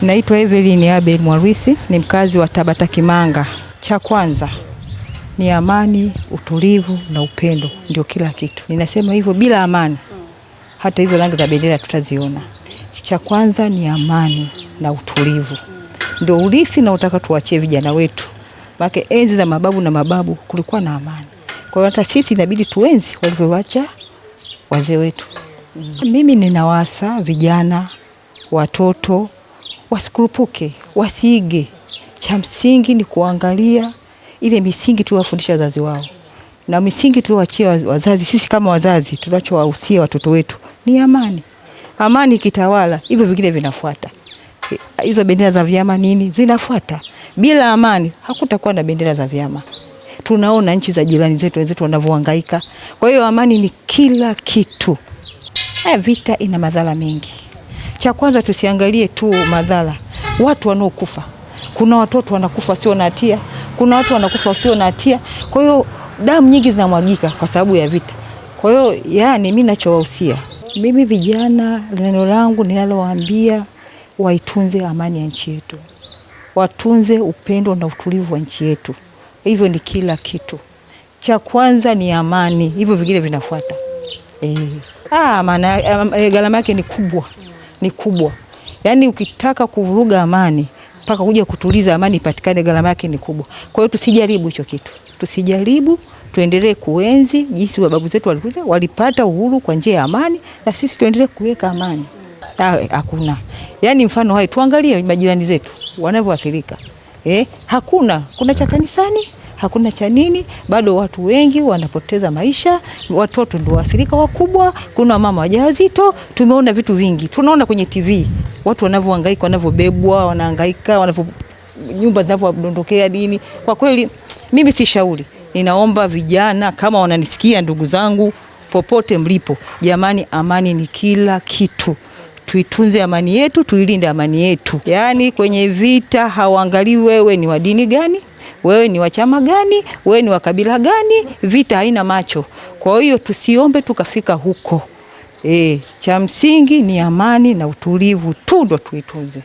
Naitwa Evelyn Abel Mwarwisi, ni mkazi wa Tabata Kimanga. Cha kwanza ni amani, utulivu na upendo, ndio kila kitu. Ninasema hivyo, bila amani hata hizo rangi za bendera tutaziona. Cha kwanza ni amani na utulivu, ndio urithi na utaka tuachie vijana wetu. Maana enzi za mababu na mababu kulikuwa na amani. Kwa hiyo hata sisi inabidi tuenzi walivyoacha wazee wetu. Mimi ninawasa vijana, watoto wasikurupuke, wasiige. Cha msingi ni kuangalia ile misingi tuliwafundisha wazazi wao. Na misingi tuliwaachia wazazi, sisi kama wazazi tunachowahusia watoto wetu ni amani. Amani kitawala, hivyo vingine vinafuata. Hizo bendera za vyama nini zinafuata. Bila amani hakutakuwa na bendera za vyama. Tunaona nchi za jirani zetu wenzetu wanavyohangaika. Kwa hiyo amani ni kila kitu. Vita ina madhara mengi. Cha kwanza tusiangalie tu madhara. Watu wanaokufa. Kuna watoto wanakufa sio na hatia, kuna watu wanakufa sio na hatia. Kwa hiyo damu nyingi zinamwagika kwa sababu ya vita. Kwa hiyo mimi ninachowahusia, mimi vijana, neno langu ninalowaambia, waitunze amani ya nchi yetu. Watunze upendo na utulivu wa nchi yetu. Hivyo ni kila kitu. Cha kwanza ni amani, hivyo vingine vinafuata. Maana gharama yake ni kubwa. Ni kubwa. Yaani ukitaka kuvuruga amani, mpaka kuja kutuliza amani ipatikane, gharama yake ni kubwa. Kwa hiyo tusijaribu hicho kitu. Tusijaribu, tuendelee kuenzi jinsi babu zetu walipata uhuru kwa njia ya amani, na sisi tuendelee kuweka amani. Hakuna. Yaani mfano hai tuangalie majirani zetu wanavyoathirika. Kuna cha kanisani, hakuna cha nini, bado watu wengi wanapoteza maisha, watoto ndio waathirika wakubwa, kuna mama wajawazito, tumeona vitu vingi. Tunaona kwenye TV watu wanavyohangaika, wanavyobebwa, wanahangaika, nyumba zinavyodondokea nini. Kwa kweli mimi si shauri. Ninaomba vijana kama wananisikia, ndugu zangu popote mlipo, jamani, amani ni kila kitu. Tuitunze amani yetu, tuilinde amani yetu. Yaani kwenye vita hawaangalii wewe ni wa dini gani, wewe ni wa chama gani, wewe ni wa kabila gani, vita haina macho. Kwa hiyo tusiombe tukafika huko. Cha msingi ni amani na utulivu tu, ndo tuitunze.